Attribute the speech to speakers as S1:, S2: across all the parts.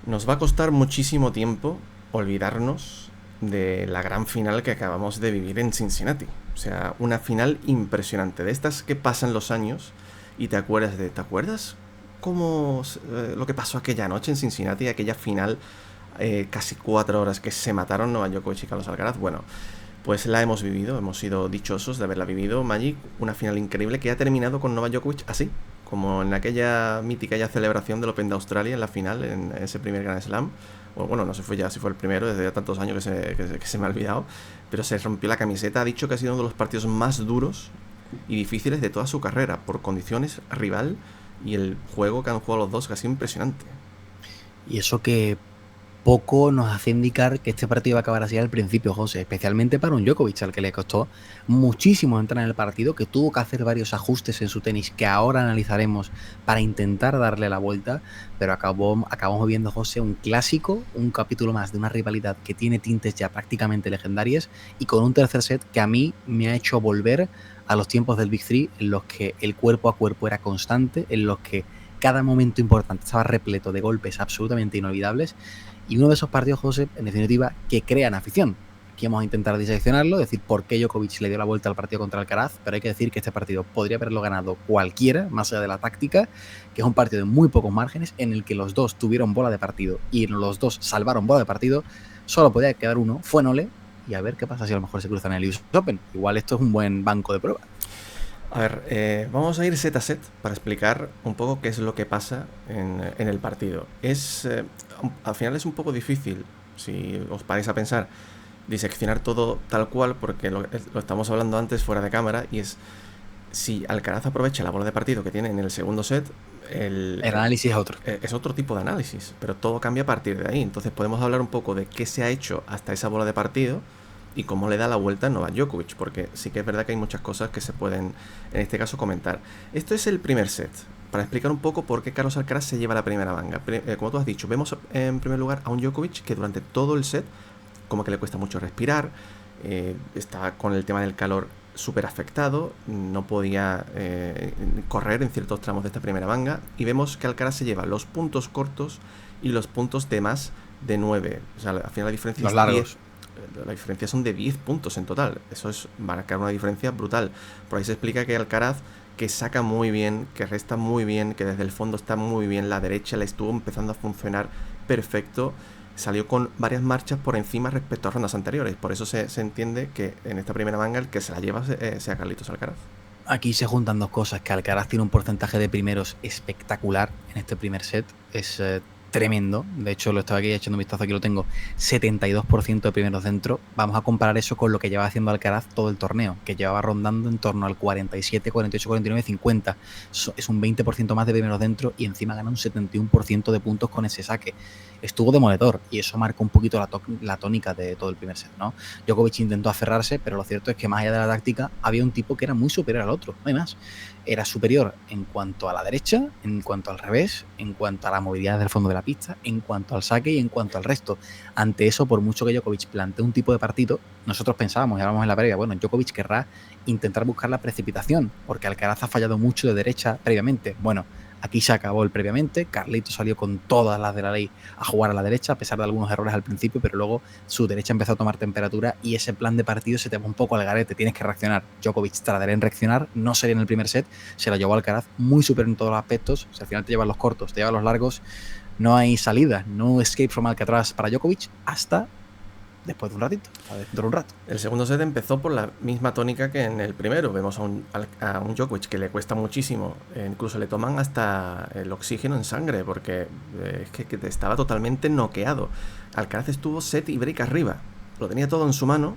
S1: Nos va a costar muchísimo tiempo olvidarnos de la gran final que acabamos de vivir en Cincinnati. O sea, una final impresionante. De estas que pasan los años y ¿te acuerdas cómo lo que pasó aquella noche en Cincinnati, aquella final, casi 4 horas que se mataron Novak Djokovic y Carlos Alcaraz? Bueno, pues la hemos vivido, hemos sido dichosos de haberla vivido, Magic, una final increíble que ha terminado con Novak Djokovic así, como en aquella mítica ya celebración del Open de Australia en la final, en ese primer Grand Slam. O bueno, no sé fue ya si fue el primero, desde ya tantos años que se me ha olvidado, pero se rompió la camiseta, ha dicho que ha sido uno de los partidos más duros y difíciles de toda su carrera, por condiciones rival y el juego que han jugado los dos, que ha sido impresionante.
S2: Y eso que poco nos hace indicar que este partido va a acabar así al principio, José, especialmente para un Djokovic al que le costó muchísimo entrar en el partido, que tuvo que hacer varios ajustes en su tenis que ahora analizaremos para intentar darle la vuelta, pero acabamos viendo, José, un clásico, un capítulo más de una rivalidad que tiene tintes ya prácticamente legendarias y con un tercer set que a mí me ha hecho volver a los tiempos del Big Three en los que el cuerpo a cuerpo era constante, en los que cada momento importante estaba repleto de golpes absolutamente inolvidables. Y uno de esos partidos, José, en definitiva, que crean afición. Aquí vamos a intentar diseccionarlo, decir por qué Djokovic le dio la vuelta al partido contra Alcaraz, pero hay que decir que este partido podría haberlo ganado cualquiera, más allá de la táctica, que es un partido de muy pocos márgenes, en el que los dos tuvieron bola de partido y los dos salvaron bola de partido, solo podía quedar uno, fue Nole, y a ver qué pasa si a lo mejor se cruzan en el US Open. Igual esto es un buen banco de prueba.
S1: A ver, vamos a ir set a set para explicar un poco qué es lo que pasa en el partido. Al final es un poco difícil, si os paráis a pensar, diseccionar todo tal cual, porque lo estamos hablando antes fuera de cámara, y es si Alcaraz aprovecha la bola de partido que tiene en el segundo set,
S2: El análisis es otro.
S1: es otro tipo de análisis, pero todo cambia a partir de ahí. Entonces podemos hablar un poco de qué se ha hecho hasta esa bola de partido y cómo le da la vuelta a Novak Djokovic, porque sí que es verdad que hay muchas cosas que se pueden, en este caso, comentar. Esto es el primer set, para explicar un poco por qué Carlos Alcaraz se lleva la primera manga. Como tú has dicho, vemos en primer lugar a un Djokovic que durante todo el set como que le cuesta mucho respirar, está con el tema del calor súper afectado, no podía correr en ciertos tramos de esta primera manga, y vemos que Alcaraz se lleva los puntos cortos y los puntos de más de 9. O sea, al final la diferencia
S2: Los
S1: es 10.
S2: largos.
S1: La diferencia son de 10 puntos en total. Eso es marcar una diferencia brutal. Por ahí se explica que Alcaraz, que saca muy bien, que resta muy bien, que desde el fondo está muy bien, la derecha le estuvo empezando a funcionar perfecto, salió con varias marchas por encima respecto a rondas anteriores. Por eso se entiende que en esta primera manga el que se la lleva sea Carlitos Alcaraz.
S2: Aquí se juntan dos cosas, que Alcaraz tiene un porcentaje de primeros espectacular en este primer set, es tremendo, de hecho lo estaba aquí echando un vistazo, aquí lo tengo, 72% de primeros dentro. Vamos a comparar eso con lo que llevaba haciendo Alcaraz todo el torneo, que llevaba rondando en torno al 47, 48, 49, 50, es un 20% más de primeros dentro y encima gana un 71% de puntos con ese saque. Estuvo demoledor y eso marca un poquito la tónica de todo el primer set, ¿no? Djokovic intentó aferrarse, pero lo cierto es que más allá de la táctica había un tipo que era muy superior al otro, no hay más. Era superior en cuanto a la derecha, en cuanto al revés, en cuanto a la movilidad del fondo de la pista, en cuanto al saque y en cuanto al resto. Ante eso, por mucho que Djokovic plantee un tipo de partido, nosotros pensábamos y hablábamos en la previa, bueno, Djokovic querrá intentar buscar la precipitación, porque Alcaraz ha fallado mucho de derecha previamente. Bueno, aquí se acabó el previamente, Carlito salió con todas las de la ley a jugar a la derecha, a pesar de algunos errores al principio, pero luego su derecha empezó a tomar temperatura y ese plan de partido se te va un poco al garete, tienes que reaccionar. Djokovic tardará en reaccionar, no sería en el primer set, se lo llevó Alcaraz muy superior en todos los aspectos, o sea, al final te llevan los cortos, te llevan los largos, no hay salida, no escape from Alcatraz para Djokovic hasta después de un ratito, dentro de un rato.
S1: El segundo set empezó por la misma tónica que en el primero. Vemos a un Djokovic que le cuesta muchísimo, incluso le toman hasta el oxígeno en sangre, porque es que estaba totalmente noqueado. Alcaraz estuvo set y break arriba, lo tenía todo en su mano,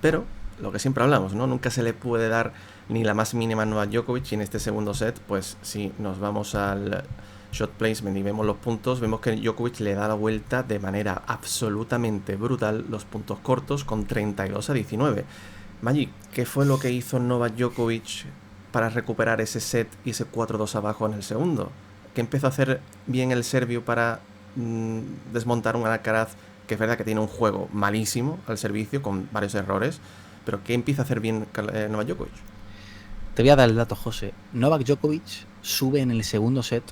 S1: pero lo que siempre hablamos, ¿no? Nunca se le puede dar ni la más mínima a Djokovic, y en este segundo set, pues si nos vamos al shot placement y vemos los puntos, vemos que Djokovic le da la vuelta de manera absolutamente brutal los puntos cortos con 32-19. Magic, ¿qué fue lo que hizo Novak Djokovic para recuperar ese set y ese 4-2 abajo en el segundo? ¿Qué empezó a hacer bien el serbio para desmontar un Alcaraz que es verdad que tiene un juego malísimo al servicio con varios errores, pero qué empieza a hacer bien Novak Djokovic?
S2: Te voy a dar el dato, José. Novak Djokovic sube en el segundo set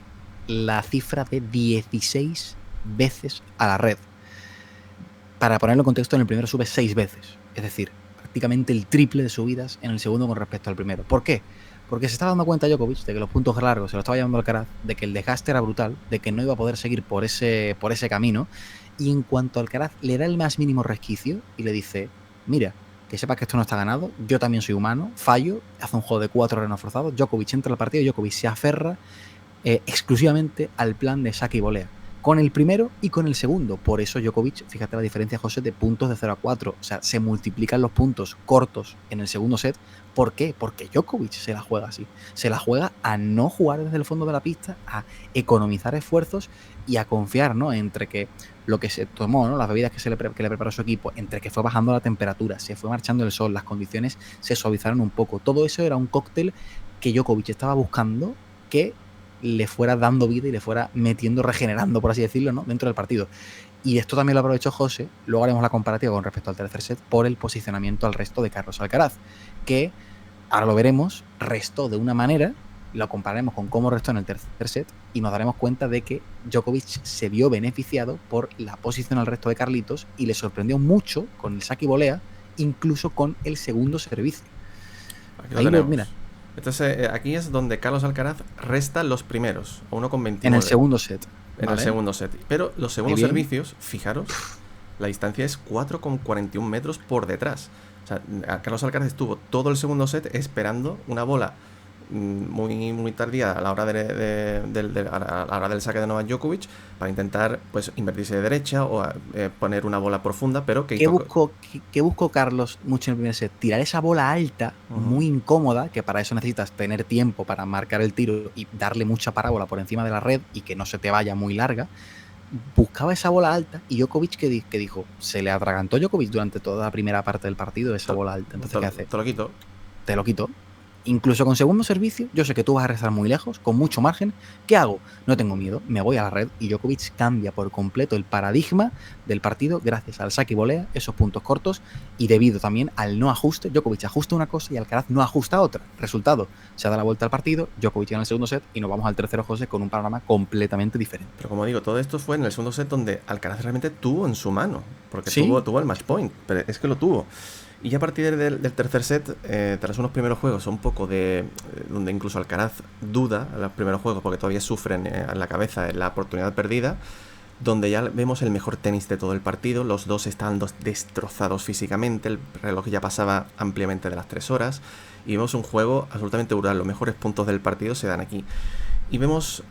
S2: la cifra de 16 veces a la red. Para ponerlo en contexto, en el primero sube 6 veces. Es decir, prácticamente el triple de subidas en el segundo con respecto al primero. ¿Por qué? Porque se estaba dando cuenta Djokovic de que los puntos largos se lo estaba llevando Alcaraz, de que el desgaste era brutal, de que no iba a poder seguir por ese camino. Y en cuanto Alcaraz le da el más mínimo resquicio y le dice, mira, que sepas que esto no está ganado, yo también soy humano, fallo, hace un juego de 4 renos forzados, Djokovic entra al partido y Djokovic se aferra exclusivamente al plan de saque y volea, con el primero y con el segundo. Por eso Djokovic, fíjate la diferencia, José, de puntos de 0 a 4. O sea, se multiplican los puntos cortos en el segundo set. ¿Por qué? Porque Djokovic se la juega así. Se la juega a no jugar desde el fondo de la pista, a economizar esfuerzos y a confiar, ¿no? Entre que lo que se tomó, ¿no? Las bebidas que le preparó su equipo, entre que fue bajando la temperatura, se fue marchando el sol, las condiciones se suavizaron un poco. Todo eso era un cóctel que Djokovic estaba buscando que le fuera dando vida y le fuera metiendo, regenerando, por así decirlo, ¿no? Dentro del partido. Y esto también lo aprovechó José, luego haremos la comparativa con respecto al tercer set, por el posicionamiento al resto de Carlos Alcaraz, que, ahora lo veremos, restó de una manera, lo compararemos con cómo restó en el tercer set, y nos daremos cuenta de que Djokovic se vio beneficiado por la posición al resto de Carlitos, y le sorprendió mucho con el saque y volea, incluso con el segundo servicio.
S1: Aquí lo tenemos. Mira. Entonces, aquí es donde Carlos Alcaraz resta los primeros, a 1,29.
S2: En el segundo set.
S1: En el segundo set. Pero los segundos servicios, fijaros, la distancia es 4,41 metros por detrás. O sea, Carlos Alcaraz estuvo todo el segundo set esperando una bola muy tardía a la hora a la hora del saque de Novak Djokovic para intentar pues invertirse de derecha o poner una bola profunda, pero que
S2: ¿Qué buscó Carlos mucho en el primer set? Tirar esa bola alta, muy incómoda, que para eso necesitas tener tiempo para marcar el tiro y darle mucha parábola por encima de la red y que no se te vaya muy larga. Buscaba esa bola alta y Djokovic que dijo, se le atragantó Djokovic durante toda la primera parte del partido esa bola alta. Entonces, ¿qué hace? Te lo quito. Incluso con segundo servicio, yo sé que tú vas a rezar muy lejos, con mucho margen. ¿Qué hago? No tengo miedo, me voy a la red y Djokovic cambia por completo el paradigma del partido gracias al saque y volea, esos puntos cortos y debido también al no ajuste. Djokovic ajusta una cosa y Alcaraz no ajusta otra. Resultado, se da la vuelta al partido, Djokovic gana el segundo set y nos vamos al tercero, José, con un panorama completamente diferente.
S1: Pero como digo, todo esto fue en el segundo set donde Alcaraz realmente tuvo en su mano, porque ¿sí? tuvo el match point, pero es que lo tuvo. Y ya a partir del tercer set, tras unos primeros juegos un poco donde incluso Alcaraz duda en los primeros juegos porque todavía sufren en la cabeza la oportunidad perdida, donde ya vemos el mejor tenis de todo el partido, los dos están destrozados físicamente, el reloj ya pasaba ampliamente de las 3 horas y vemos un juego absolutamente brutal, los mejores puntos del partido se dan aquí. Y vemos,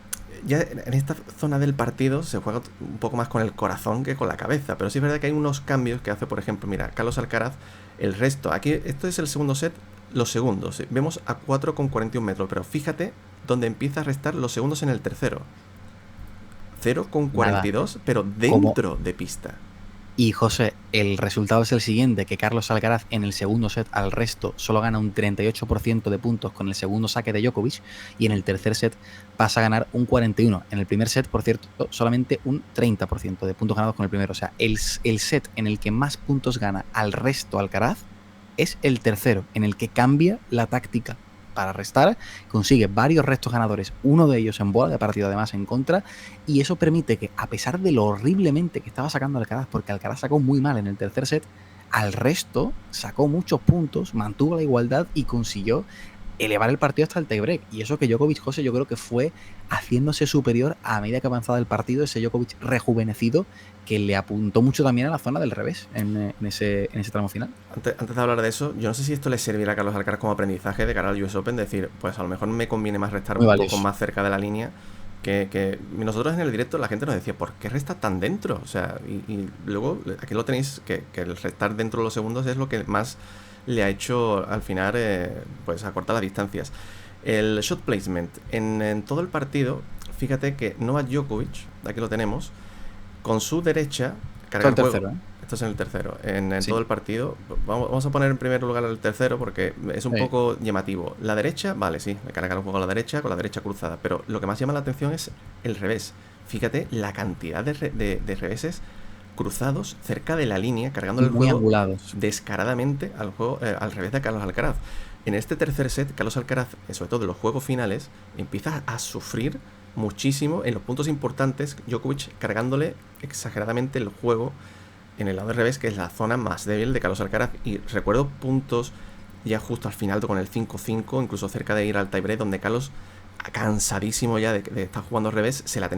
S1: ya en esta zona del partido se juega un poco más con el corazón que con la cabeza, pero sí es verdad que hay unos cambios que hace, por ejemplo, mira, Carlos Alcaraz, el resto, aquí esto es el segundo set, los segundos, vemos a 4,41 metros, pero fíjate donde empieza a restar los segundos en el tercero. 0,42, pero dentro de pista.
S2: Y José, el resultado es el siguiente, que Carlos Alcaraz en el segundo set al resto solo gana un 38% de puntos con el segundo saque de Djokovic y en el tercer set pasa a ganar un 41%. En el primer set, por cierto, solamente un 30% de puntos ganados con el primero. O sea, el set en el que más puntos gana al resto Alcaraz es el tercero, en el que cambia la táctica para restar, consigue varios restos ganadores, uno de ellos en bola de partido además en contra, y eso permite que, a pesar de lo horriblemente que estaba sacando Alcaraz, porque Alcaraz sacó muy mal en el tercer set, al resto sacó muchos puntos, mantuvo la igualdad y consiguió elevar el partido hasta el tiebreak. Y eso que Djokovic, José, yo creo que fue haciéndose superior a medida que avanzaba el partido, ese Djokovic rejuvenecido que le apuntó mucho también a la zona del revés en ese tramo final.
S1: Antes de hablar de eso, yo no sé si esto le servirá a Carlos Alcaraz como aprendizaje de cara al US Open, decir, pues a lo mejor me conviene más restar un poco más cerca de la línea, que nosotros en el directo la gente nos decía, ¿por qué resta tan dentro? O sea, y luego aquí lo tenéis, que el restar dentro de los segundos es lo que más le ha hecho al final pues acortar las distancias. El shot placement en todo el partido, fíjate que Novak Djokovic, aquí lo tenemos, con su derecha carga el juego. Esto es en el tercero, en sí. Todo el partido. Vamos a poner en primer lugar el tercero porque es un poco llamativo. La derecha, vale, sí, le carga el juego a la derecha con la derecha cruzada, pero lo que más llama la atención es el revés. Fíjate la cantidad de reveses cruzados cerca de la línea, cargando el juego
S2: angulados
S1: descaradamente al juego, al revés de Carlos Alcaraz. En este tercer set, Carlos Alcaraz, sobre todo en los juegos finales, empieza a sufrir muchísimo en los puntos importantes, Djokovic cargándole exageradamente el juego en el lado de revés, que es la zona más débil de Carlos Alcaraz. Y recuerdo puntos ya justo al final con el 5-5, incluso cerca de ir al tiebreak, donde Carlos, cansadísimo ya de estar jugando al revés, se la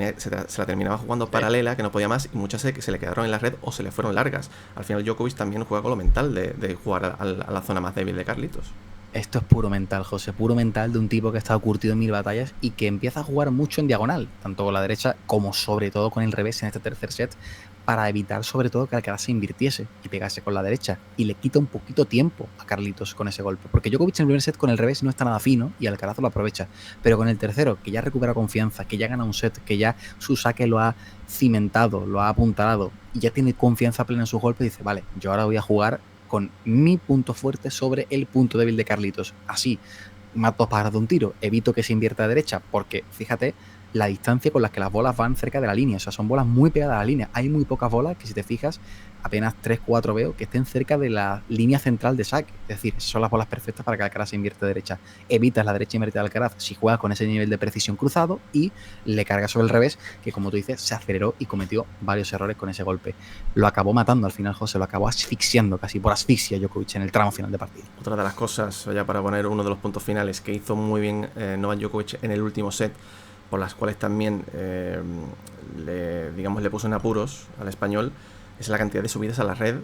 S1: terminaba jugando paralela, que no podía más, y muchas se le quedaron en la red o se le fueron largas. Al final Djokovic también juega con lo mental de jugar a la zona más débil de Carlitos.
S2: Esto es puro mental, José, puro mental de un tipo que ha estado curtido en 1000 batallas y que empieza a jugar mucho en diagonal, tanto con la derecha como sobre todo con el revés en este tercer set, para evitar sobre todo que Alcaraz se invirtiese y pegase con la derecha, y le quita un poquito tiempo a Carlitos con ese golpe, porque Djokovic en el primer set con el revés no está nada fino y Alcaraz lo aprovecha, pero con el tercero, que ya recupera confianza, que ya gana un set, que ya su saque lo ha cimentado, lo ha apuntalado y ya tiene confianza plena en su golpe, dice, vale, yo ahora voy a jugar con mi punto fuerte sobre el punto débil de Carlitos. Así, mato dos pájaros de un tiro, evito que se invierta a derecha, porque fíjate la distancia con la que las bolas van cerca de la línea, o sea, son bolas muy pegadas a la línea. Hay muy pocas bolas que, si te fijas, apenas 3-4 veo que estén cerca de la línea central de saque. Es decir, son las bolas perfectas para que Alcaraz se invierta a derecha. Evitas la derecha invertida de Alcaraz si juegas con ese nivel de precisión cruzado y le cargas sobre el revés, que como tú dices, se aceleró y cometió varios errores con ese golpe. Lo acabó matando al final, José, lo acabó asfixiando, casi por asfixia, Djokovic en el tramo final de partido.
S1: Otra de las cosas, ya para poner uno de los puntos finales, que hizo muy bien Novak Djokovic en el último set, por las cuales también le puso en apuros al español, es la cantidad de subidas a la red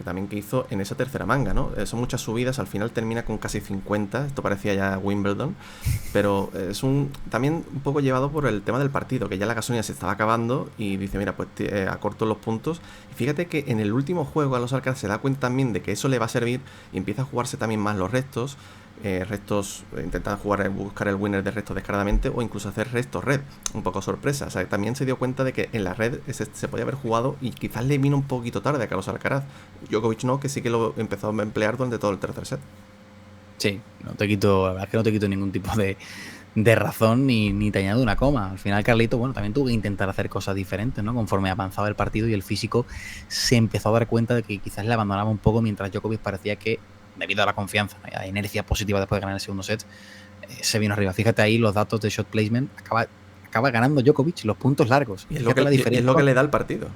S1: también que hizo en esa tercera manga, ¿no? Son muchas subidas, al final termina con casi 50, esto parecía ya Wimbledon, pero es también un poco llevado por el tema del partido, que ya la gasolina se estaba acabando y dice, mira, pues acorto los puntos. Y fíjate que en el último juego a los Alcaraz se da cuenta también de que eso le va a servir y empieza a jugarse también más los restos, intentar buscar el winner de restos descaradamente o incluso hacer restos red, un poco sorpresa. O sea, también se dio cuenta de que en la red se podía haber jugado y quizás le vino un poquito tarde a Carlos Alcaraz. Djokovic no, que sí que lo empezó a emplear durante todo el tercer set.
S2: Sí, la verdad es que no te quito ningún tipo de razón ni te añado una coma. Al final Carlito, bueno, también tuvo que intentar hacer cosas diferentes, ¿no? Conforme avanzaba el partido y el físico se empezó a dar cuenta de que quizás le abandonaba un poco, mientras Djokovic parecía que, debido a la confianza, a la inercia positiva después de ganar el segundo set, se vino arriba. Fíjate ahí los datos de shot placement, acaba ganando Djokovic los puntos largos.
S1: Y es lo que le da el partido.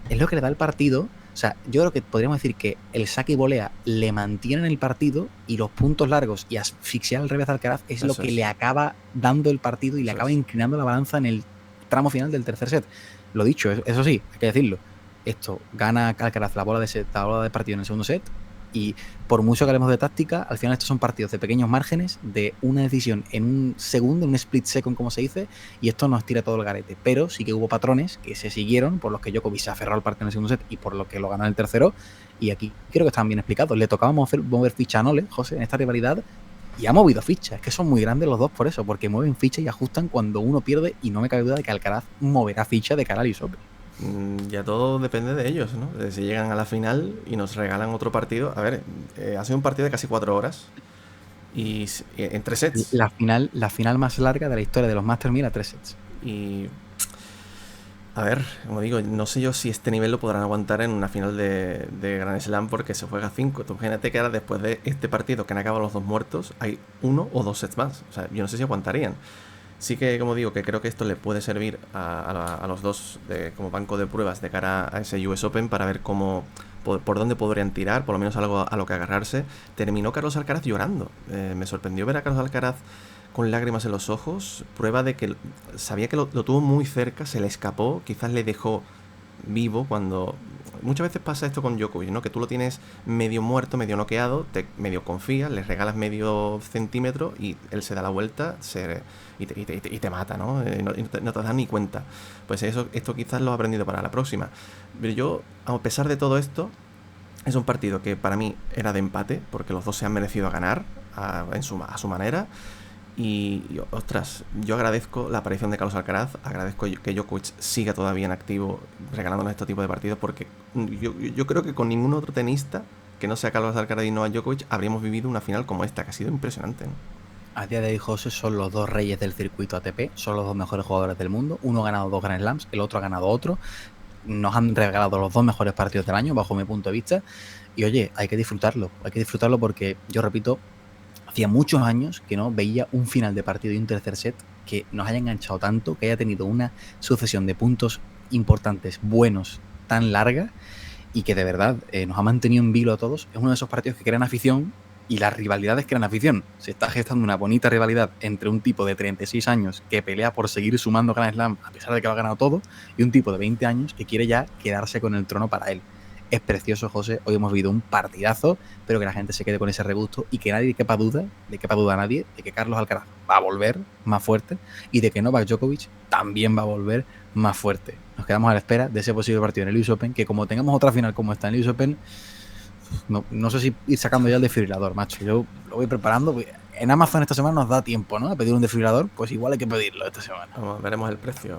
S2: Es lo que le da el partido. O sea, yo creo que podríamos decir que el saque y volea le mantienen el partido y los puntos largos y asfixiar al revés de Alcaraz es lo que le acaba dando el partido y le acaba inclinando la balanza en el tramo final del tercer set. Lo dicho, eso sí, hay que decirlo. Esto gana Alcaraz la bola de partido en el segundo set. Y por mucho que hablemos de táctica, al final estos son partidos de pequeños márgenes, de una decisión en un segundo, en un split second, como se dice, y esto nos tira todo el garete. Pero sí que hubo patrones que se siguieron, por los que Djokovic se aferró al partido en el segundo set y por lo que lo ganó en el tercero. Y aquí creo que están bien explicados. Le tocaba mover ficha a Nole, José, en esta rivalidad, y ha movido fichas. Es que son muy grandes los dos por eso, porque mueven fichas y ajustan cuando uno pierde, y no me cabe duda de que Alcaraz moverá ficha de cara al US Open.
S1: Ya todo depende de ellos, ¿no? De si llegan a la final y nos regalan otro partido. A ver, ha sido un partido de casi 4 horas y en 3 sets.
S2: La final más larga de la historia de los Masters 1000 a 3 sets.
S1: Y a ver, como digo, no sé yo si este nivel lo podrán aguantar en una final de Grand Slam, porque se juega 5. Tú imagínate que ahora, después de este partido que han acabado los dos muertos, hay 1 o 2 sets más. O sea, yo no sé si aguantarían. Sí que, como digo, que creo que esto le puede servir a los dos como banco de pruebas de cara a ese US Open, para ver por dónde podrían tirar, por lo menos algo a lo que agarrarse. Terminó Carlos Alcaraz llorando. Me sorprendió ver a Carlos Alcaraz con lágrimas en los ojos, prueba de que sabía que lo tuvo muy cerca, se le escapó, quizás le dejó vivo cuando... Muchas veces pasa esto con Djokovic, ¿no? Que tú lo tienes medio muerto, medio noqueado, medio confías, le regalas medio centímetro y él se da la vuelta y te mata, ¿no? No te das ni cuenta. Pues esto quizás lo he aprendido para la próxima. Pero yo, a pesar de todo esto, es un partido que para mí era de empate, porque los dos se han merecido ganar a su manera. Y ostras, yo agradezco la aparición de Carlos Alcaraz, agradezco que Djokovic siga todavía en activo regalándonos este tipo de partidos, porque yo creo que con ningún otro tenista que no sea Carlos Alcaraz y Novak Djokovic habríamos vivido una final como esta, que ha sido impresionante, ¿no?
S2: A día de hoy, José, son los dos reyes del circuito ATP, son los dos mejores jugadores del mundo. Uno ha ganado 2 Grand Slams, el otro ha ganado otro. Nos han regalado los 2 mejores partidos del año, bajo mi punto de vista. Y oye, hay que disfrutarlo porque, yo repito, hacía muchos años que no veía un final de partido y un tercer set que nos haya enganchado tanto, que haya tenido una sucesión de puntos importantes, buenos, tan larga, y que de verdad nos ha mantenido en vilo a todos. Es uno de esos partidos que crean afición, y las rivalidades crean afición. Se está gestando una bonita rivalidad entre un tipo de 36 años que pelea por seguir sumando Grand Slam a pesar de que lo ha ganado todo, y un tipo de 20 años que quiere ya quedarse con el trono para él. Es precioso, José. Hoy hemos vivido un partidazo, pero que la gente se quede con ese regusto y que nadie quepa duda a nadie de que Carlos Alcaraz va a volver más fuerte y de que Novak Djokovic también va a volver más fuerte. Nos quedamos a la espera de ese posible partido en el US Open, que como tengamos otra final como está en el US Open, no sé si ir sacando ya el desfibrilador, macho. Yo lo voy preparando. En Amazon esta semana nos da tiempo, ¿no? A pedir un desfibrilador, pues igual hay que pedirlo esta semana.
S1: Veremos el precio,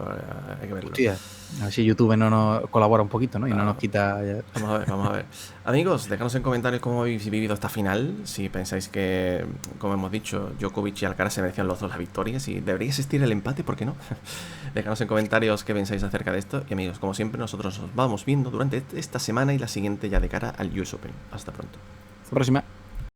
S1: hay que verlo.
S2: Hostia, a ver si YouTube no nos colabora un poquito, ¿no? Y no nos quita...
S1: Vamos a ver. Amigos, dejadnos en comentarios cómo habéis vivido esta final. Si pensáis que, como hemos dicho, Djokovic y Alcaraz se merecían los dos las victorias y debería existir el empate, ¿por qué no? Dejadnos en comentarios qué pensáis acerca de esto. Y amigos, como siempre, nosotros nos vamos viendo durante esta semana y la siguiente ya de cara al US Open. Hasta pronto.
S2: Hasta la próxima.